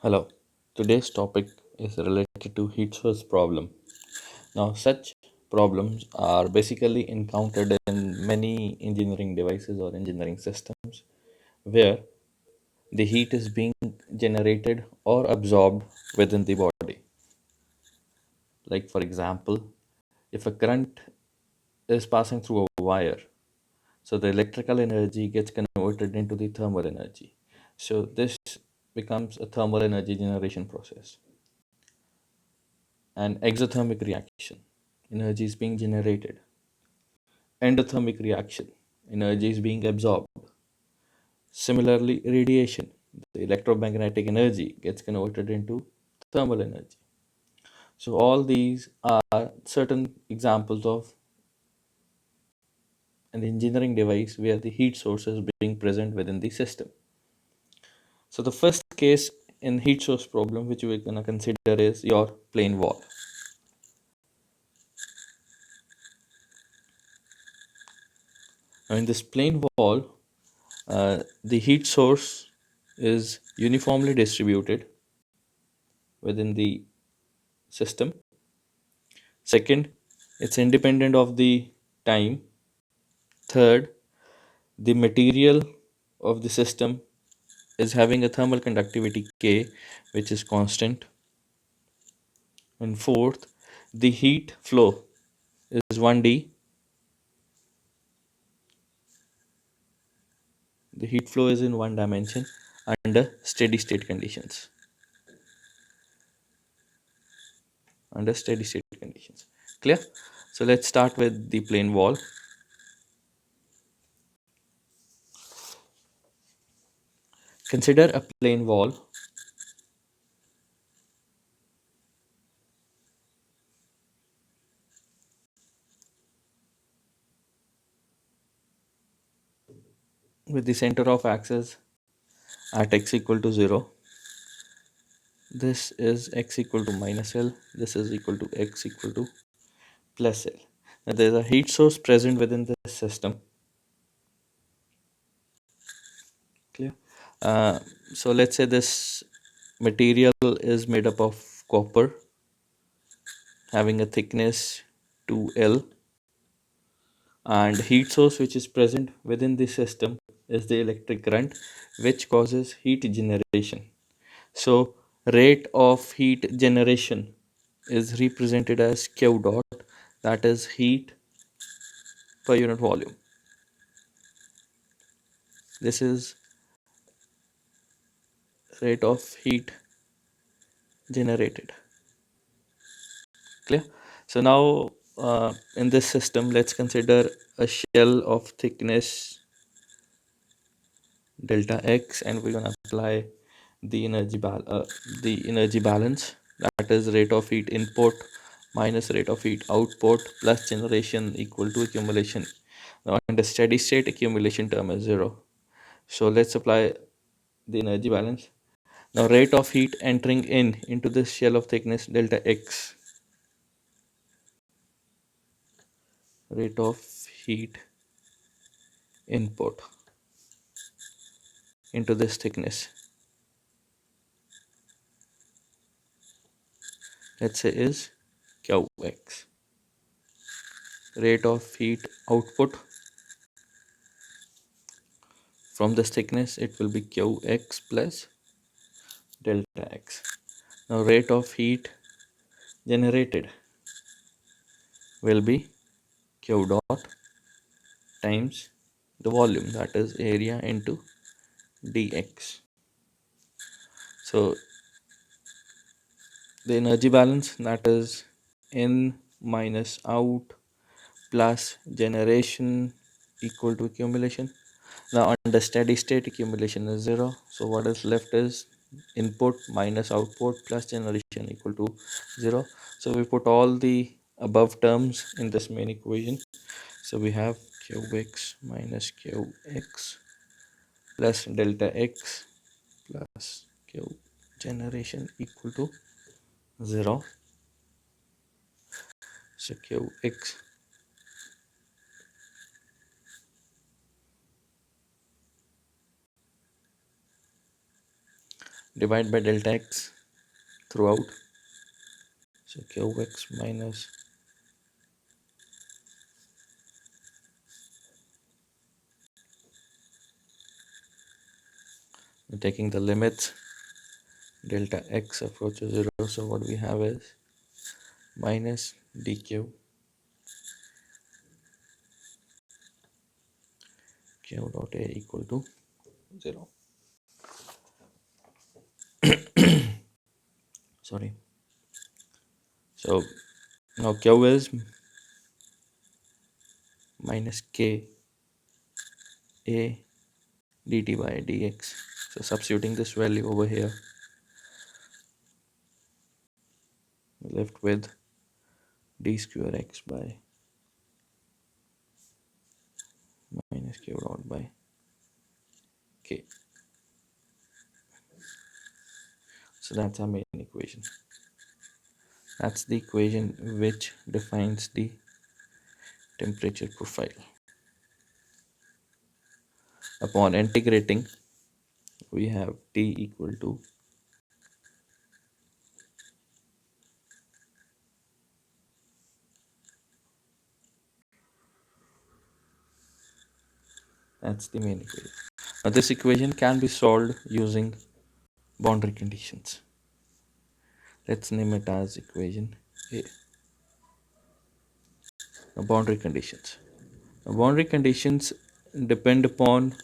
Hello. Today's topic is related to heat source problem. Now, such problems are basically encountered in many engineering devices or engineering systems where the heat is being generated or absorbed within the body. Like, for example, if a current is passing through a wire, so the electrical energy gets converted into the thermal energy. So, this becomes a thermal energy generation process. An exothermic reaction, energy is being generated. Endothermic reaction, energy is being absorbed. Similarly, radiation, the electromagnetic energy gets converted into thermal energy. So all these are certain examples of an engineering device where the heat source is being present within the system. So the first case in heat source problem which we're going to consider is your plane wall. Now in this plane wall, the heat source is uniformly distributed within the system. Second, it's independent of the time. Third, the material of the system is having a thermal conductivity K, which is constant. And fourth, the heat flow is 1D. The heat flow is in one dimension under steady state conditions. Under steady state conditions. Clear? So let's start with the plane wall. Consider a plane wall with the center of axis at x equal to 0. This is x equal to minus L. This is equal to x equal to plus L. Now there is a heat source present within this system. Clear? Uh, so let's say this material is made up of copper having a thickness 2L, and heat source which is present within the system is the electric current which causes heat generation. So rate of heat generation is represented as Q dot, that is heat per unit volume. This is rate of heat generated. Clear? So now in this system, let's consider a shell of thickness delta x, and we're gonna apply the energy balance, that is rate of heat input minus rate of heat output plus generation equal to accumulation. Now in the steady state, accumulation term is 0. So let's apply the energy balance. Now rate of heat entering into this shell of thickness delta x, rate of heat input into this thickness, let's say is Qx. Rate of heat output from this thickness, it will be Qx plus delta x. Now rate of heat generated will be Q dot times the volume, that is area into dx. So the energy balance, that is in minus out plus generation equal to accumulation. Now under steady state, accumulation is 0. So what is left is input minus output plus generation equal to 0. So we put all the above terms in this main equation. So we have Qx minus Qx plus delta x plus Q generation equal to 0. So Qx divide by delta x throughout. So qx minus we're taking the limits, delta x approaches 0, so what we have is minus dq q dot a equal to 0. Sorry. So now q is minus k a dt by dx. So substituting this value over here, we're left with d square x by minus q dot by k. So that's our main equation. That's the equation which defines the temperature profile. Upon integrating, we have T equal to that's the main equation. Now this equation can be solved using boundary conditions. Let's name it as equation A. Now boundary conditions. Now boundary conditions depend upon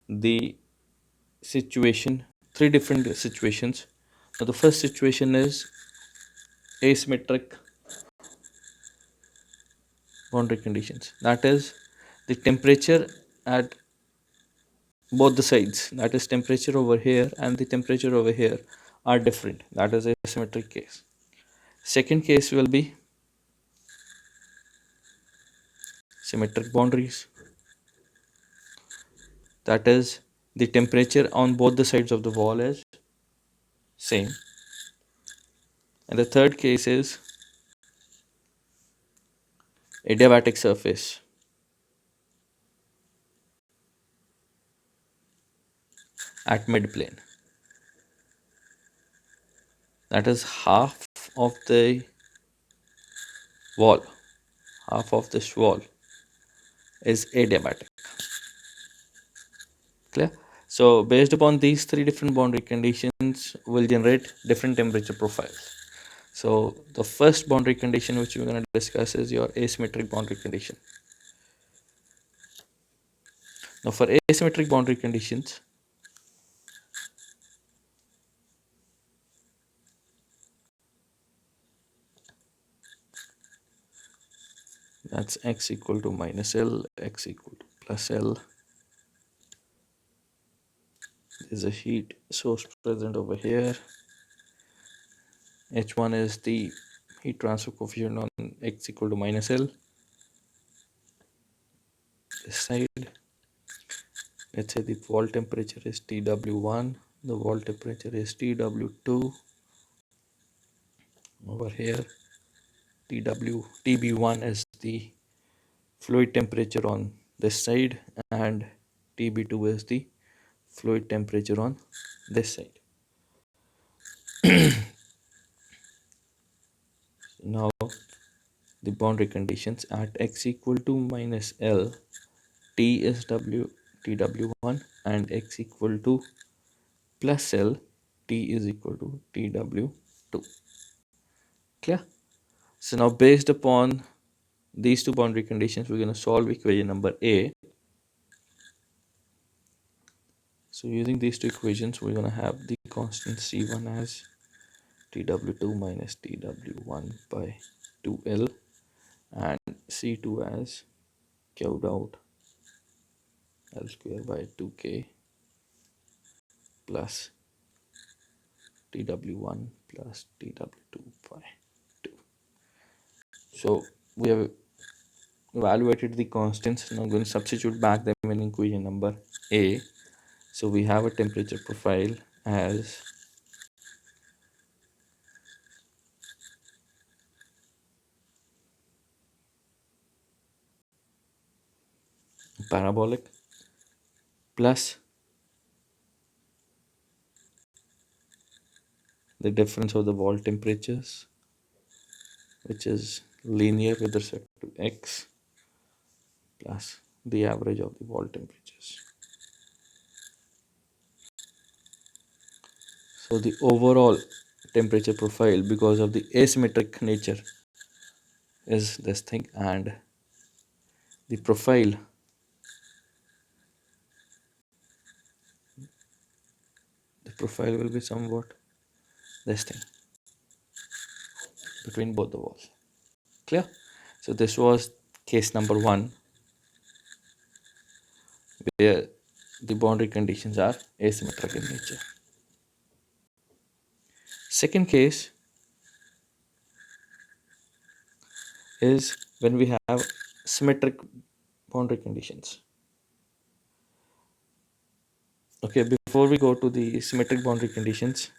the situation, three different situations. Now the first situation is asymmetric boundary conditions. That is the temperature at both the sides, that is temperature over here and the temperature over here, are different. That is a symmetric case. Second case will be symmetric boundaries. That is the temperature on both the sides of the wall is same. And the third case is adiabatic surface. At midplane, that is half of the wall, half of this wall is adiabatic. Clear? So based upon these three different boundary conditions, will generate different temperature profiles. So the first boundary condition which we're going to discuss is your asymmetric boundary condition. Now for asymmetric boundary conditions, that's x equal to minus L, x equal to plus L. There's a heat source present over here. H1 is the heat transfer coefficient on x equal to minus L. This side, let's say the wall temperature is TW1, the wall temperature is TW2. Over here, TB1 is the fluid temperature on this side, and TB2 is the fluid temperature on this side. Now the boundary conditions at x equal to minus L, T is TW1, and x equal to plus L, T is equal to TW2. Clear? So now based upon these two boundary conditions, we're going to solve equation number A. So using these two equations, we're going to have the constant C1 as TW2 minus TW1 by 2L, and C2 as Q dot L square by 2K plus TW1 plus TW2 by 2. So we have evaluated the constants. Now I'm going to substitute back them in equation number A. So we have a temperature profile as parabolic plus the difference of the wall temperatures, which is linear with respect to x, plus the average of the wall temperatures. So the overall temperature profile, because of the asymmetric nature, is this thing, and the profile will be somewhat this thing between both the walls. Clear? So this was case number 1, where the boundary conditions are asymmetric in nature. Second case is when we have symmetric boundary conditions. Okay, before we go to the symmetric boundary conditions,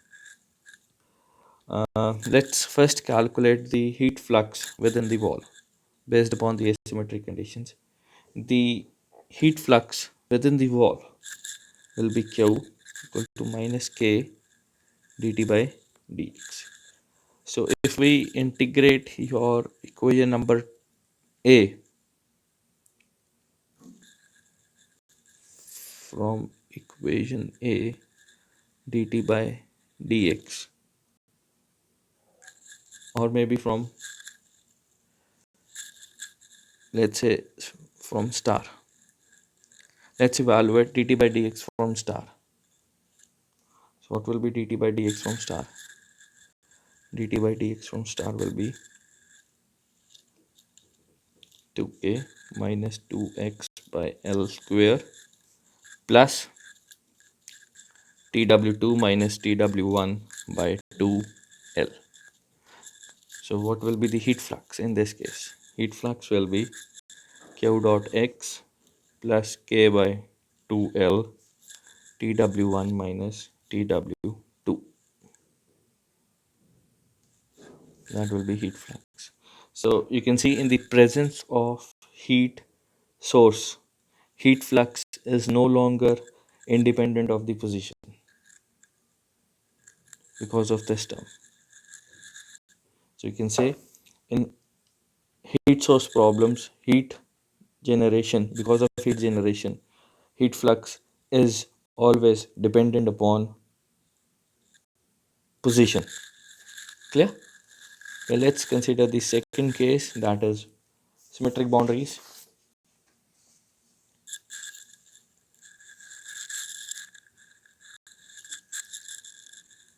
let's first calculate the heat flux within the wall based upon the asymmetric conditions. The heat flux within the wall will be Q equal to minus K dt by dx. So if we integrate your equation number A from equation A dt by dx, or maybe from, let's say, from star, let's evaluate dt by dx from star. So what will be dt by dx from star? Dt by dx from star will be 2k minus 2x by L square plus Tw2 minus Tw1 by 2L. So what will be the heat flux in this case? Heat flux will be Q dot x plus K by 2L Tw1 minus Tw2. That will be heat flux. So you can see, in the presence of heat source, heat flux is no longer independent of the position because of this term. So you can say, in heat source problems, heat generation, because of heat generation, heat flux is always dependent upon position. Clear? Well, let's consider the second case, that is symmetric boundaries.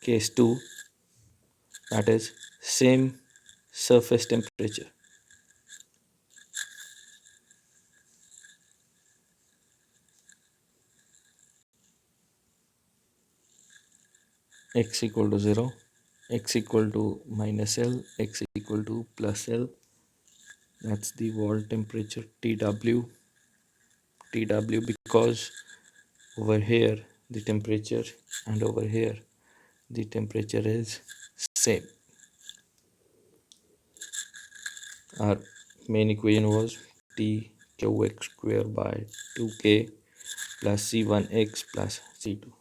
Case 2, that is same surface temperature. X equal to 0, x equal to minus L, x equal to plus L. That's the wall temperature Tw, because over here the temperature and over here the temperature is same. Our main equation was Tqx square by 2k plus C1x plus C2.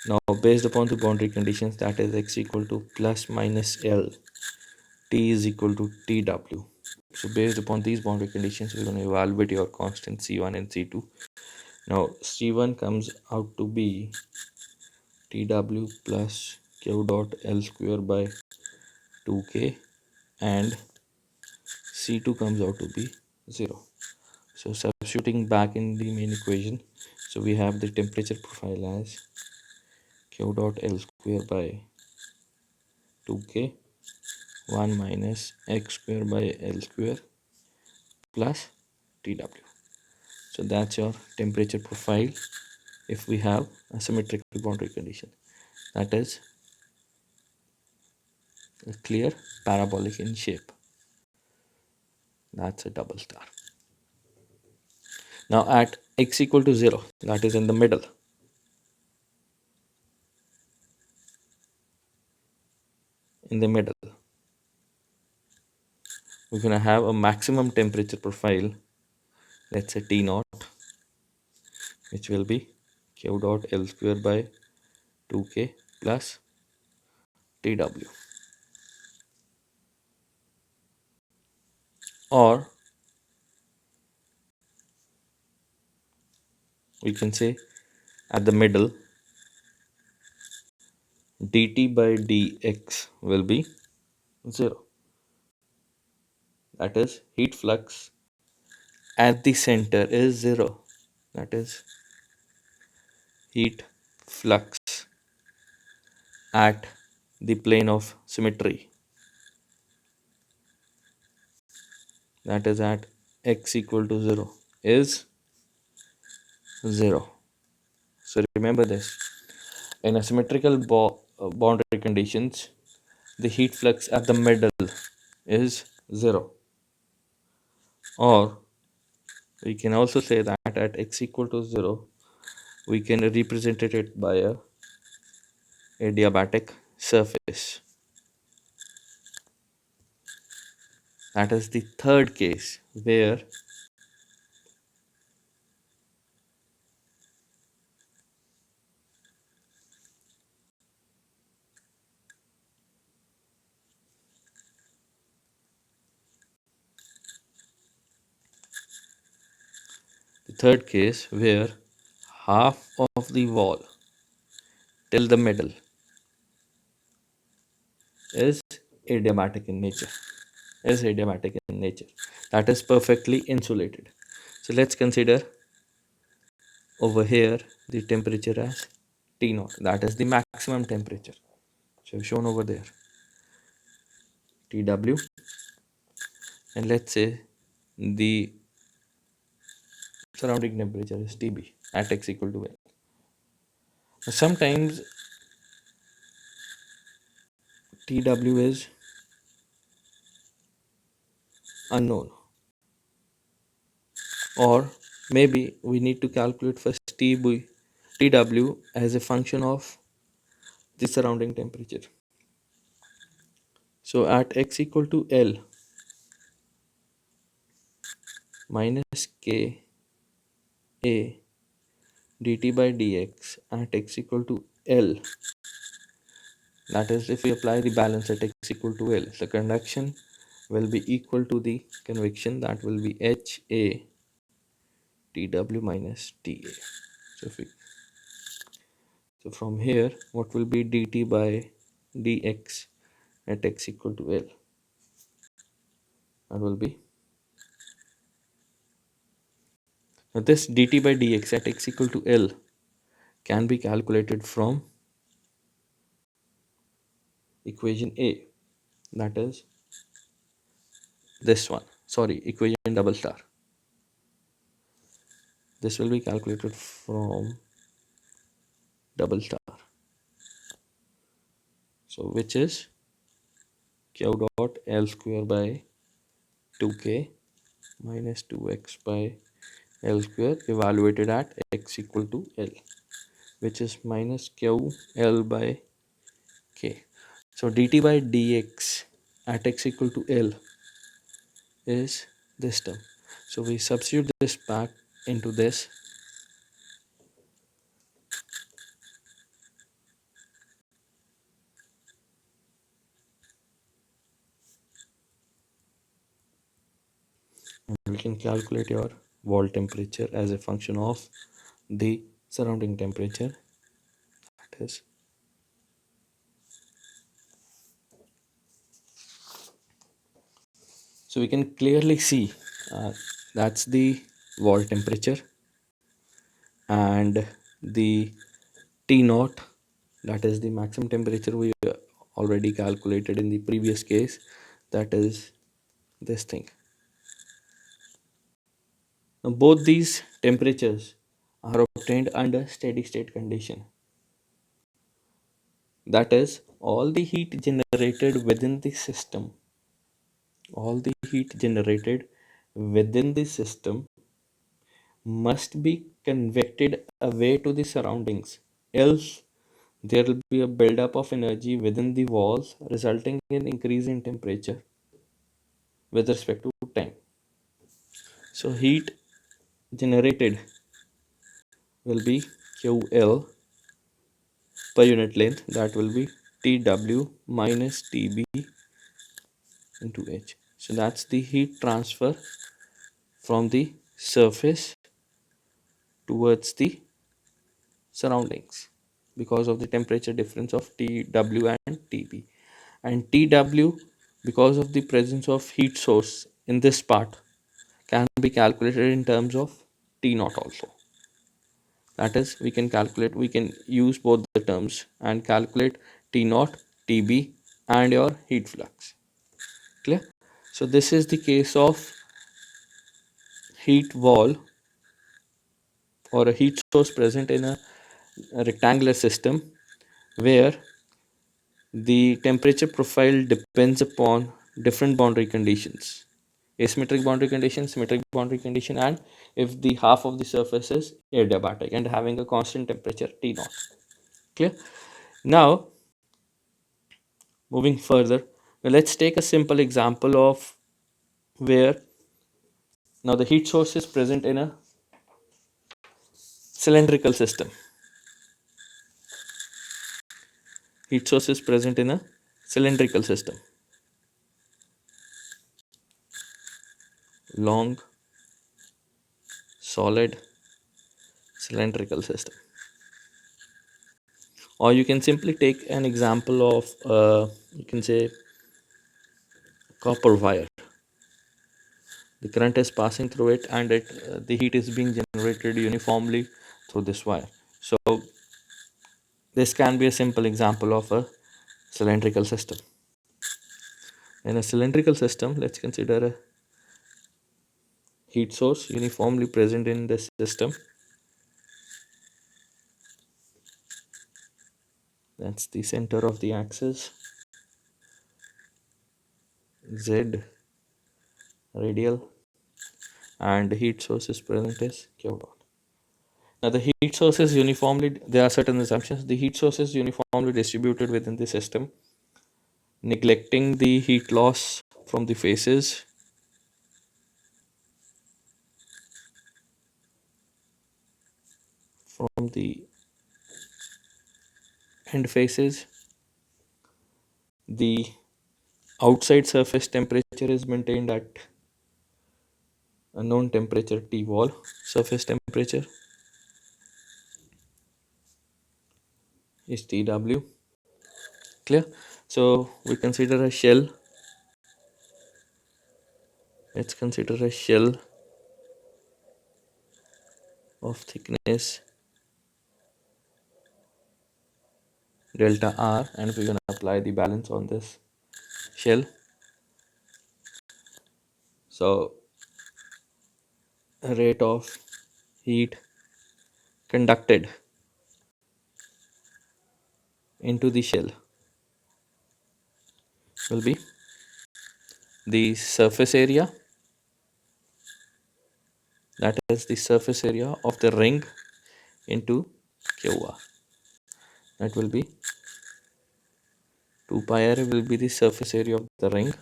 Now, based upon the boundary conditions, that is x equal to plus minus L, T is equal to Tw. So based upon these boundary conditions, we're going to evaluate your constant C1 and C2. Now C1 comes out to be Tw plus Q dot L square by 2k, and C2 comes out to be 0. So substituting back in the main equation, so we have the temperature profile as Q dot L square by 2k 1 minus x square by L square plus Tw. So that's your temperature profile if we have a symmetrical boundary condition, that is a clear parabolic in shape. That's a double star. Now at x equal to 0, that is in the middle, we're going to have a maximum temperature profile, let's say T naught, which will be Q dot L square by 2k plus TW. Or we can say at the middle, dt by dx will be 0. That is, heat flux at the center is 0. That is, heat flux at the plane of symmetry, that is at x equal to 0, is 0. So remember this. In a symmetrical boundary conditions, the heat flux at the middle is 0. Or we can also say that at x equal to 0, we can represent it by a adiabatic surface. That is the third case where half of the wall till the middle is adiabatic in nature. That is perfectly insulated. So let's consider over here the temperature as T naught. That is the maximum temperature. So shown over there, TW, and let's say the surrounding temperature is TB at x equal to L. Sometimes TW is unknown, or maybe we need to calculate first TW as a function of the surrounding temperature. So at x equal to L minus K A dt by dx at x equal to L, that is, if we apply the balance at x equal to L, the conduction will be equal to the convection, that will be HA TW minus TA. So, so from here, what will be dt by dx at x equal to L? That will be, now this dt by dx at x equal to L can be calculated from equation A, that is this one, sorry, equation double star. This will be calculated from double star. So which is q dot L square by 2k minus 2x by L square evaluated at x equal to L, which is minus q L by k. So dt by dx at x equal to L is this term. So we substitute this back into this. And we can calculate your wall temperature as a function of the surrounding temperature. That is, so we can clearly see that's the wall temperature, and the T naught, that is the maximum temperature we already calculated in the previous case, that is this thing. Now both these temperatures are obtained under steady state condition. That is, all the heat generated within the system, must be convected away to the surroundings, else there will be a buildup of energy within the walls, resulting in increase in temperature with respect to time. So heat generated will be QL per unit length, that will be TW minus TB into H. So that's the heat transfer from the surface towards the surroundings because of the temperature difference of TW and TB. And TW, because of the presence of heat source in this part, can be calculated in terms of T naught also. That is, we can use both the terms and calculate T naught, TB, and your heat flux. Clear? So this is the case of heat wall or a heat source present in a rectangular system where the temperature profile depends upon different boundary conditions: asymmetric boundary condition, symmetric boundary condition, and if the half of the surface is adiabatic and having a constant temperature T naught. Clear? Now, moving further, let's take a simple example of where now the heat source is present in a cylindrical system. Heat source is present in a cylindrical system. Long, solid, cylindrical system. Or you can simply take an example of, you can say, copper wire. The current is passing through it, and the heat is being generated uniformly through this wire. So this can be a simple example of a cylindrical system. In a cylindrical system, let's consider a heat source uniformly present in this system. That's the center of the axis. Z radial, and the heat source is present as Q dot. Now the heat source is uniformly, there are certain assumptions. The heat source is uniformly distributed within the system, neglecting the heat loss from the faces. From the end faces, the outside surface temperature is maintained at a known temperature T wall. Surface temperature is TW. Clear? So we consider a shell. Let's consider a shell of thickness delta R, and we're going to apply the balance on this shell. So rate of heat conducted into the shell will be the surface area, that is the surface area of the ring, into QR. That will be 2 pi r will be the surface area of the ring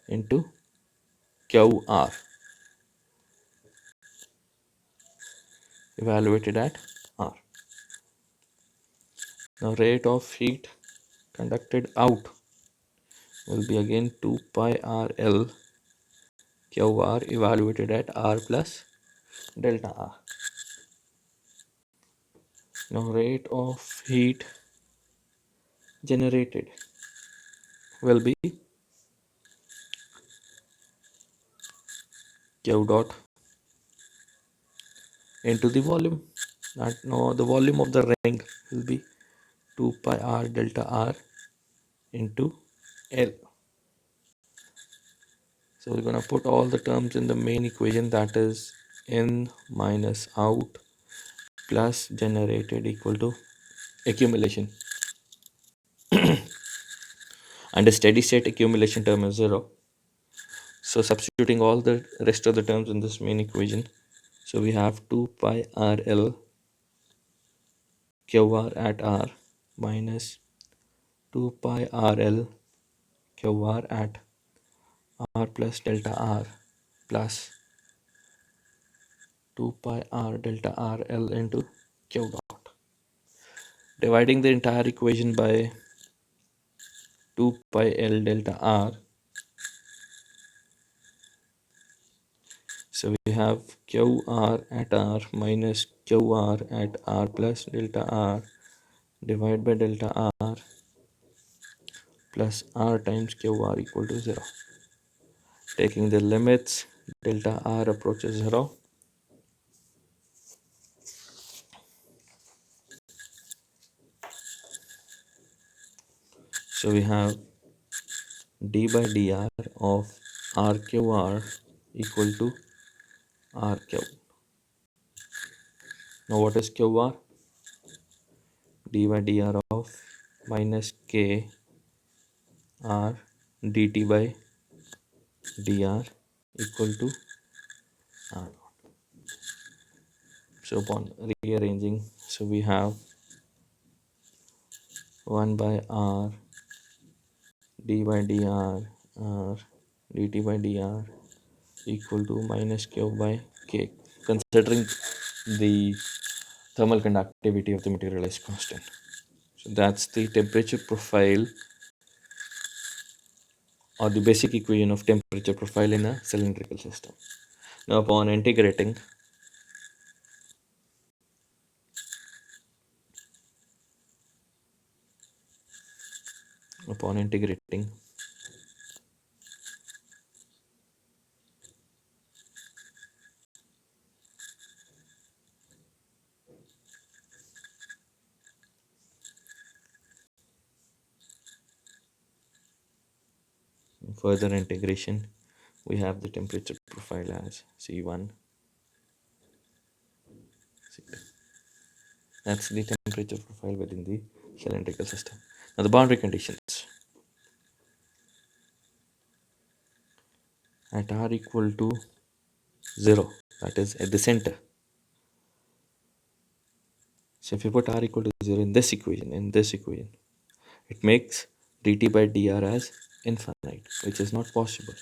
into QR, evaluated at R. Now rate of heat conducted out will be again 2 pi r L QR, evaluated at R plus delta R. Now rate of heat generated will be Q dot into the volume. That now the volume of the ring will be 2 pi r delta R into L. So we're going to put all the terms in the main equation, that is in minus out plus generated equal to accumulation. And the steady state accumulation term is 0. So substituting all the rest of the terms in this main equation, so we have 2 pi r L QR at R minus 2 pi r L QR at R plus delta R plus 2 pi r delta R L into Q dot. Dividing the entire equation by 2 pi L delta R. So we have QR at R minus QR at R plus delta R divided by delta R plus R times QR equal to 0. Taking the limits, delta R approaches 0. So we have d by dr of RQR equal to RQ. Now what is QR? D by dr of minus K R dt by dr equal to R. So upon rearranging, so we have 1 by R d by dr R dt by dr equal to minus Q by K, considering the thermal conductivity of the material is constant. So that's the temperature profile, or the basic equation of temperature profile in a cylindrical system. Now upon integrating, upon integrating further integration, we have the temperature profile as C1, C2. That's the temperature profile within the cylindrical system. Now the boundary conditions at R equal to 0, that is at the center. So if you put R equal to 0 in this equation, it makes dt by dr as infinite, which is not possible.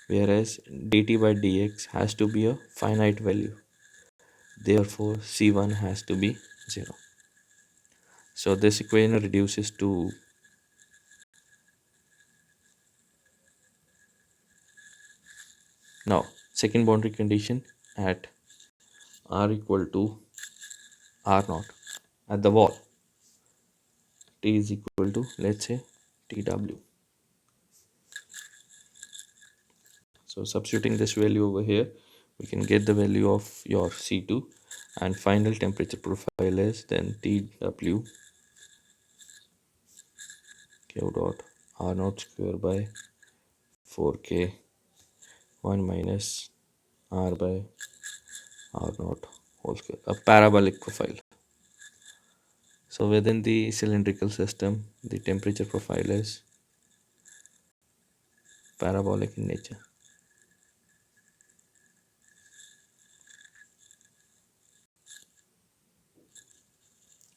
Whereas dt by dx has to be a finite value. Therefore, C1 has to be 0. So this equation reduces to now second boundary condition at R equal to R naught at the wall. T is equal to, let's say, TW. So substituting this value over here, we can get the value of your C2, and final temperature profile is then TW Q dot R naught square by 4K 1 minus R by R naught whole square, a parabolic profile. So within the cylindrical system, the temperature profile is parabolic in nature.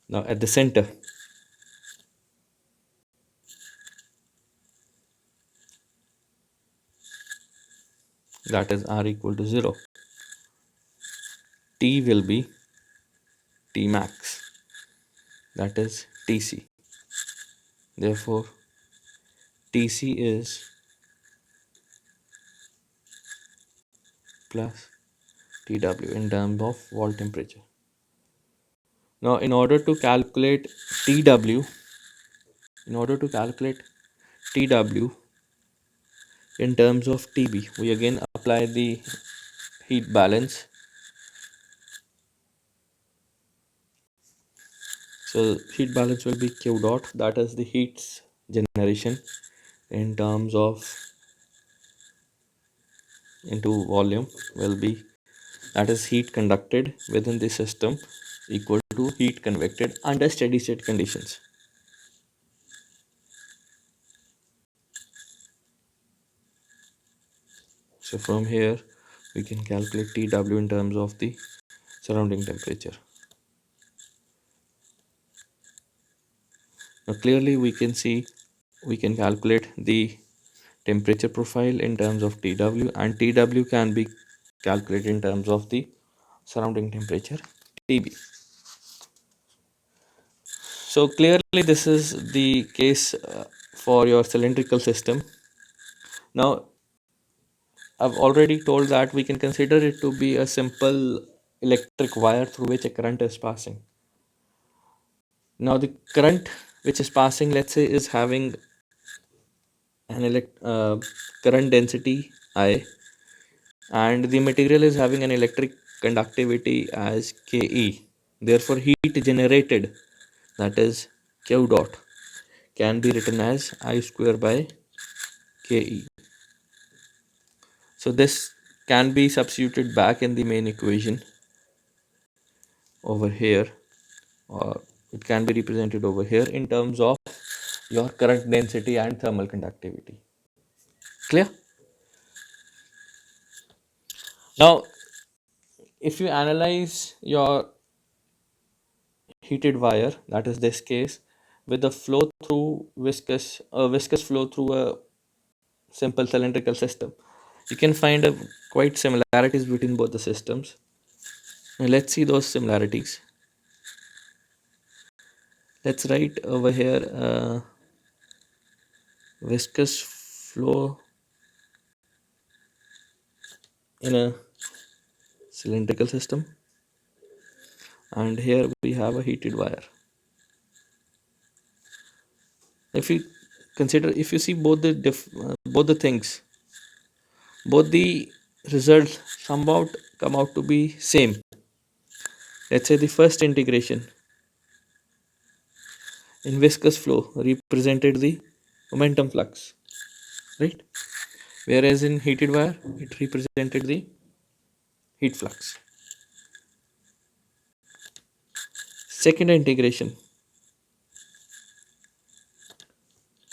Now at the center, that is R equal to 0, T will be T max, that is TC. Therefore, TC is plus TW in terms of wall temperature. Now in order to calculate TW, in terms of TB, we again apply the heat balance. So heat balance will be Q dot, that is the heat's generation in terms of into volume will be, that is heat conducted within the system equal to heat convected under steady state conditions. So from here we can calculate TW in terms of the surrounding temperature. Now clearly we can see, we can calculate the temperature profile in terms of TW, and TW can be calculated in terms of the surrounding temperature TB. So clearly this is the case for your cylindrical system. Now, I've already told that we can consider it to be a simple electric wire through which a current is passing. Now, the current which is passing, let's say, is having an current density I, and the material is having an electric conductivity as Ke. Therefore, heat generated, that is Q dot, can be written as I square by Ke. So this can be substituted back in the main equation over here, or it can be represented over here in terms of your current density and thermal conductivity. Clear? Now, if you analyze your heated wire, that is this case, with the flow through viscous flow through a simple cylindrical system, you can find a quite similarities between both the systems. Now let's see those similarities. Let's write over here viscous flow in a cylindrical system, and here we have a heated wire. If you consider, if you see both the things, both the results somewhat come out to be same. Let's say the first integration in viscous flow represented the momentum flux, right? Whereas in heated wire, it represented the heat flux. Second integration,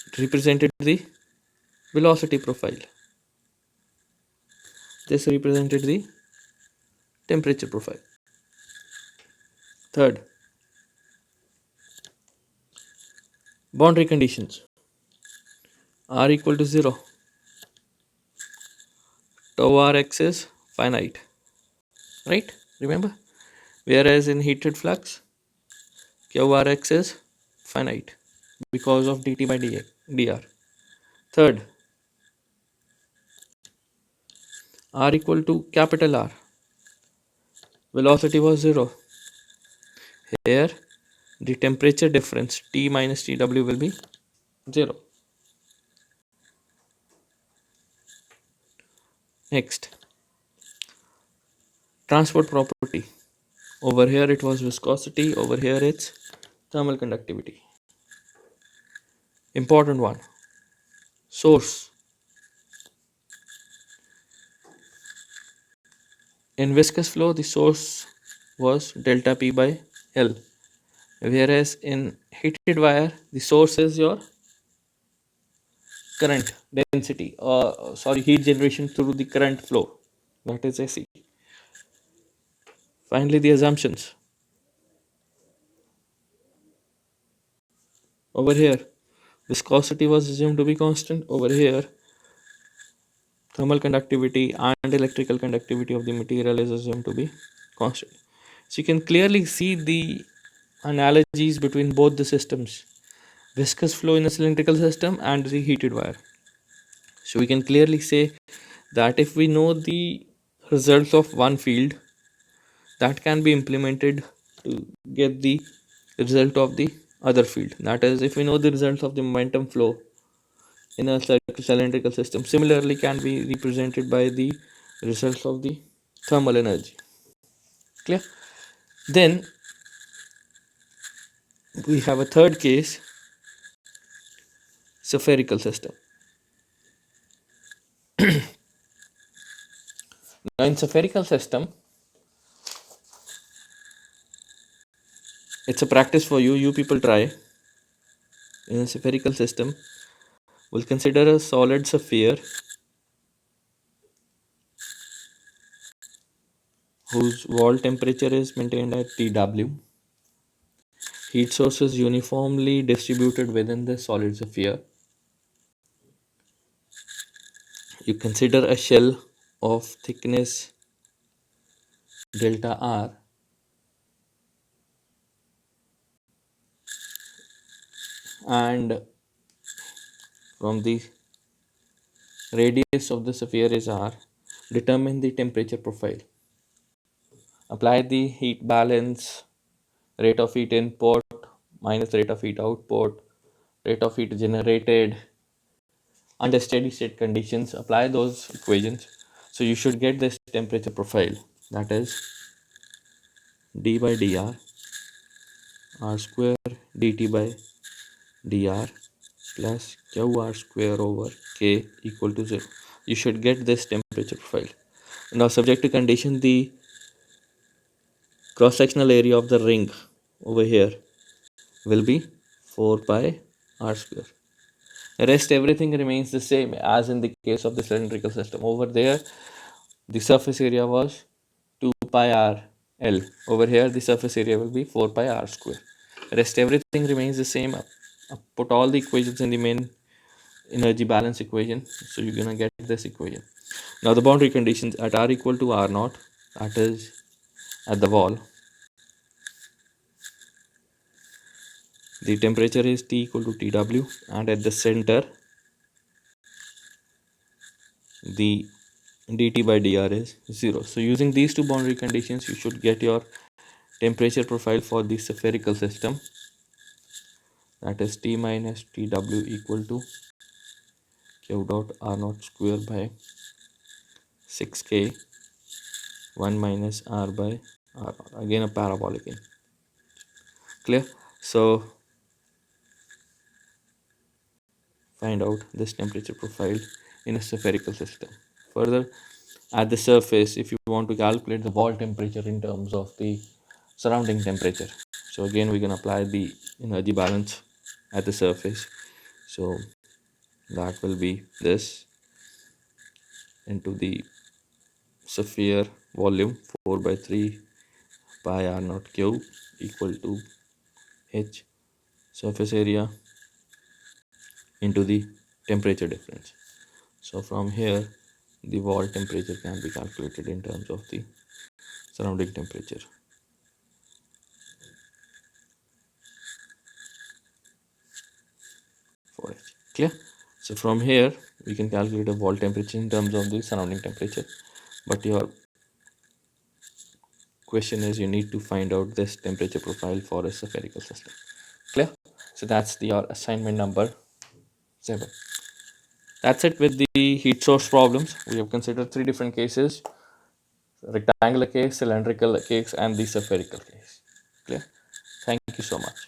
it represented the velocity profile. This represented the temperature profile. Third, boundary conditions are equal to 0. Tau Rx is finite, right? Remember? Whereas in heated flux, QRx is finite because of dt by dr. Third, R equal to capital R. Velocity was 0. Here, the temperature difference T minus TW will be 0. Next, transport property. Over here it was viscosity, over here it's thermal conductivity. Important one. Source. In viscous flow, the source was delta P by L. Whereas in heated wire, the source is your current density, heat generation through the current flow, that is AC. Finally, the assumptions. Over here, viscosity was assumed to be constant. Over here, thermal conductivity and electrical conductivity of the material is assumed to be constant. So you can clearly see the analogies between both the systems, viscous flow in a cylindrical system and the heated wire. So we can clearly say that if we know the results of one field, that can be implemented to get the result of the other field. That is, if we know the result of the momentum flow in a cylindrical system, similarly can be represented by the results of the thermal energy. Clear? Then we have a third case, spherical system. Now in spherical system, it's a practice for you. You people try. In a spherical system, we'll consider a solid sphere whose wall temperature is maintained at TW. Heat source is uniformly distributed within the solid sphere. You consider a shell of thickness delta R and from the radius of the sphere is r, determine the temperature profile. Apply the heat balance, rate of heat input minus rate of heat output, rate of heat generated under steady state conditions. Apply those equations. So you should get this temperature profile, that is d by dr r square dt by dr plus qr square over k equal to 0. You should get this temperature profile. Now, subject to condition, the cross sectional area of the ring over here will be 4 pi r square. Rest everything remains the same as in the case of the cylindrical system. Over there, the surface area was 2 pi r L. Over here, the surface area will be 4 pi r square. Rest everything remains the same. Put all the equations in the main energy balance equation. So you're gonna get this equation. Now the boundary conditions at r equal to r naught, that is at the wall, the temperature is T equal to TW, and at the center the dt by dr is 0. So using these two boundary conditions, you should get your temperature profile for the spherical system, that is T minus TW equal to Q dot R naught square by 6K 1 minus R by R naught. Again a parabolic in. Clear? So find out this temperature profile in a spherical system. Further, at the surface, if you want to calculate the wall temperature in terms of the surrounding temperature, so again we can apply the energy balance at the surface. So that will be this into the sphere volume 4 by 3 pi r naught cube equal to h surface area into the temperature difference. So from here, the wall temperature can be calculated in terms of the surrounding temperature for h. Clear? So from here, we can calculate a wall temperature in terms of the surrounding temperature. But your question is, you need to find out this temperature profile for a spherical system. Clear? So that's your assignment number 7. That's it with the heat source problems. We have considered 3 different cases: rectangular case, cylindrical case, and the spherical case. Clear? Thank you so much.